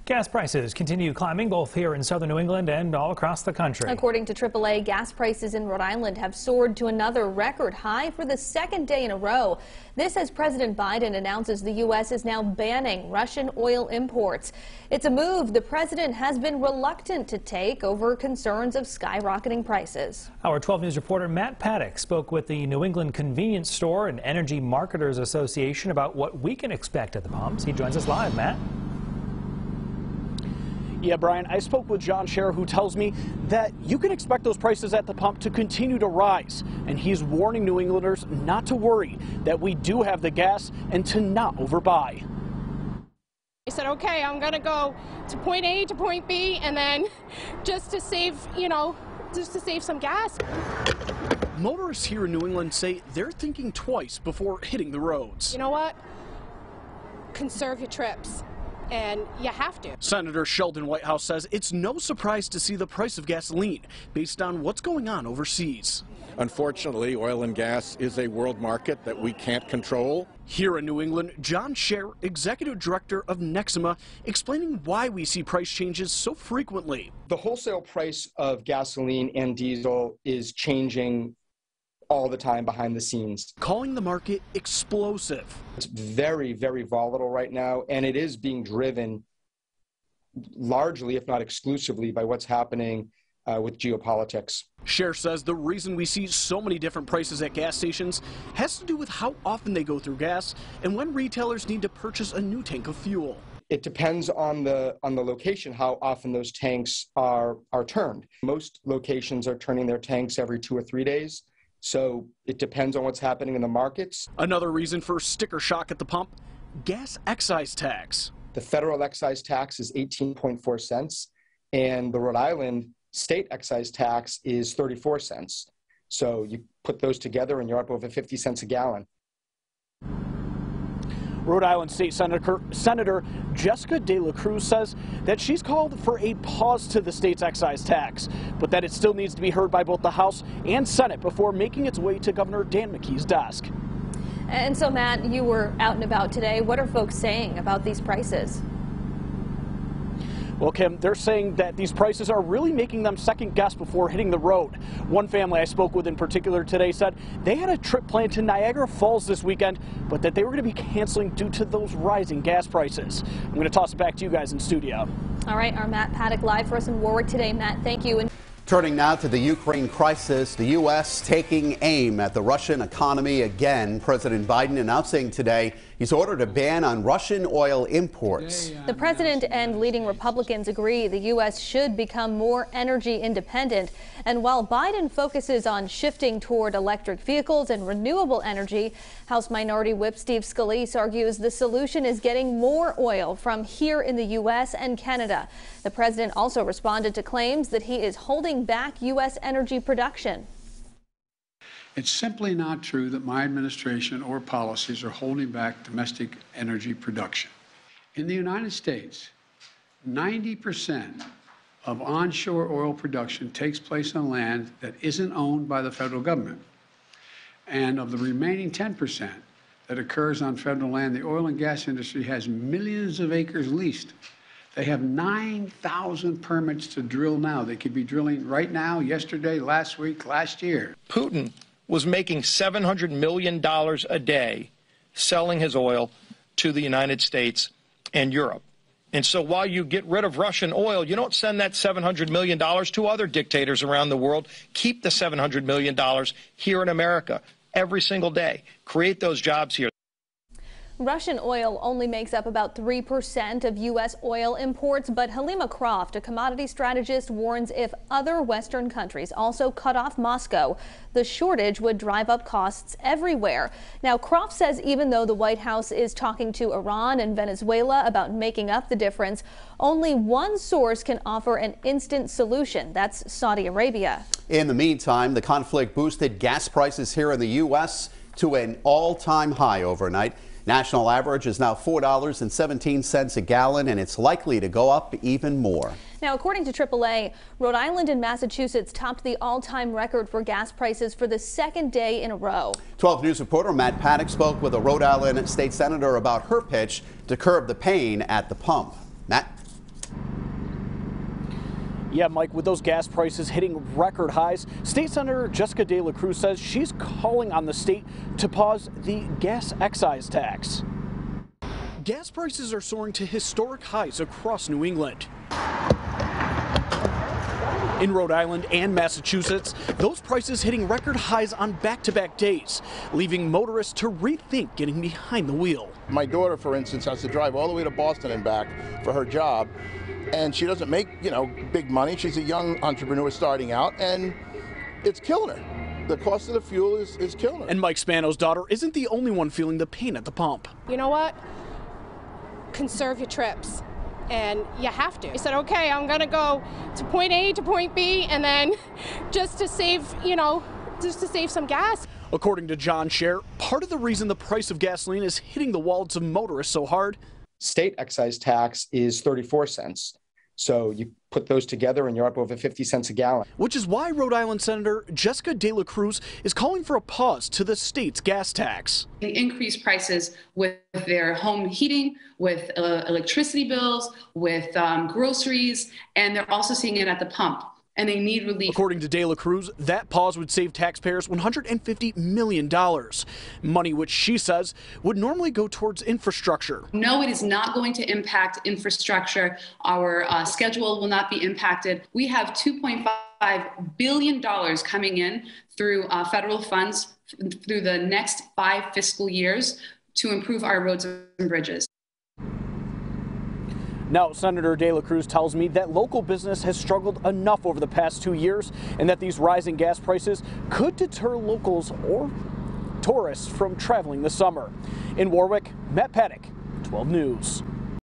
Gas prices continue climbing both here in southern New England and all across the country. According to AAA, gas prices in Rhode Island have soared to another record high for the second day in a row. This as President Biden announces the U.S. is now banning Russian oil imports. It's a move the president has been reluctant to take over concerns of skyrocketing prices. Our 12 News reporter Matt Paddock spoke with the New England Convenience Store and Energy Marketers Association about what we can expect at the pumps. He joins us live. Matt? Yeah, Brian, I spoke with John Scher, who tells me that you can expect those prices at the pump to continue to rise. And he's warning New Englanders not to worry, that we do have the gas and to not overbuy. I said, okay, I'm going to go to point A to point B, and then just to save, just to save some gas. Motorists here in New England say they're thinking twice before hitting the roads. You know what? Conserve your trips. And you have to. Senator Sheldon Whitehouse says it's no surprise to see the price of gasoline based on what's going on overseas. Unfortunately, oil and gas is a world market that we can't control. Here in New England, John Scher, executive director of Nexima, explaining why we see price changes so frequently. The wholesale price of gasoline and diesel is changing all the time behind the scenes. Calling the market explosive. It's very, very volatile right now, and it is being driven largely, if not exclusively, by what's happening with geopolitics. Scher says the reason we see so many different prices at gas stations has to do with how often they go through gas and when retailers need to purchase a new tank of fuel. It depends on the location how often those tanks are turned. Most locations are turning their tanks every 2 or 3 days. So it depends on what's happening in the markets. Another reason for sticker shock at the pump, gas excise tax. The federal excise tax is 18.4 cents, and the Rhode Island state excise tax is 34 cents. So you put those together and you're up over 50 cents a gallon. Rhode Island State Senator Jessica De La Cruz says that she's called for a pause to the state's excise tax, but that it still needs to be heard by both the House and Senate before making its way to Governor Dan McKee's desk. And so, Matt, you were out and about today. What are folks saying about these prices? Well, Kim, they're saying that these prices are really making them second guess before hitting the road. One family I spoke with in particular today said they had a trip planned to Niagara Falls this weekend, but that they were going to be canceling due to those rising gas prices. I'm going to toss it back to you guys in studio. All right, our Matt Paddock live for us in Warwick today. Matt, thank you. Turning now to the Ukraine crisis, the U.S. taking aim at the Russian economy again. President Biden announcing today he's ordered a ban on Russian oil imports. The president and leading Republicans agree the U.S. should become more energy independent. And while Biden focuses on shifting toward electric vehicles and renewable energy, House Minority Whip Steve Scalise argues the solution is getting more oil from here in the U.S. and Canada. The president also responded to claims that he is holding back U.S. energy production. It's simply not true that my administration or policies are holding back domestic energy production. In the United States, 90% of onshore oil production takes place on land that isn't owned by the federal government. And of the remaining 10% that occurs on federal land, the oil and gas industry has millions of acres leased. They have 9,000 permits to drill now. They could be drilling right now, yesterday, last week, last year. Putin was making $700 million a day selling his oil to the United States and Europe. And so while you get rid of Russian oil, you don't send that $700 million to other dictators around the world. Keep the $700 million here in America every single day. Create those jobs here. Russian oil only makes up about 3% of U.S. oil imports, but Halima Croft, a commodity strategist, warns if other Western countries also cut off Moscow, the shortage would drive up costs everywhere. Now, Croft says even though the White House is talking to Iran and Venezuela about making up the difference, only one source can offer an instant solution. That's Saudi Arabia. In the meantime, the conflict boosted gas prices here in the U.S. to an all-time high overnight. National average is now $4.17 a gallon, and it's likely to go up even more. Now, according to AAA, Rhode Island and Massachusetts topped the all-time record for gas prices for the second day in a row. 12 News reporter Matt Paddock spoke with a Rhode Island state senator about her pitch to curb the pain at the pump. Matt? Yeah, Mike, with those gas prices hitting record highs, State Senator Jessica De La Cruz says she's calling on the state to pause the gas excise tax. Gas prices are soaring to historic highs across New England. In Rhode Island and Massachusetts, those prices hitting record highs on back-to-back days, leaving motorists to rethink getting behind the wheel. My daughter, for instance, has to drive all the way to Boston and back for her job, and she doesn't make, big money. She's a young entrepreneur starting out, and it's killing her. The cost of the fuel is killing her. And Mike Spano's daughter isn't the only one feeling the pain at the pump. You know what? Conserve your trips. And you have to. I said, okay, I'm going to go to point A to point B, and then just to save some gas. According to John Scher, part of the reason the price of gasoline is hitting the wallets of motorists so hard, state excise tax is 34 cents. So you put those together and you're up over 50 cents a gallon. Which is why Rhode Island Senator Jessica De La Cruz is calling for a pause to the state's gas tax. They increase prices with their home heating, with electricity bills, with groceries, and they're also seeing it at the pump. And they need relief. According to De La Cruz, that pause would save taxpayers $150 million, money which she says would normally go towards infrastructure. No, it is not going to impact infrastructure. Our schedule will not be impacted. We have $2.5 billion coming in through federal funds through the next 5 fiscal years to improve our roads and bridges. Now, Senator De La Cruz tells me that local business has struggled enough over the past 2 years and that these rising gas prices could deter locals or tourists from traveling this summer. In Warwick, Matt Paddock, 12 News.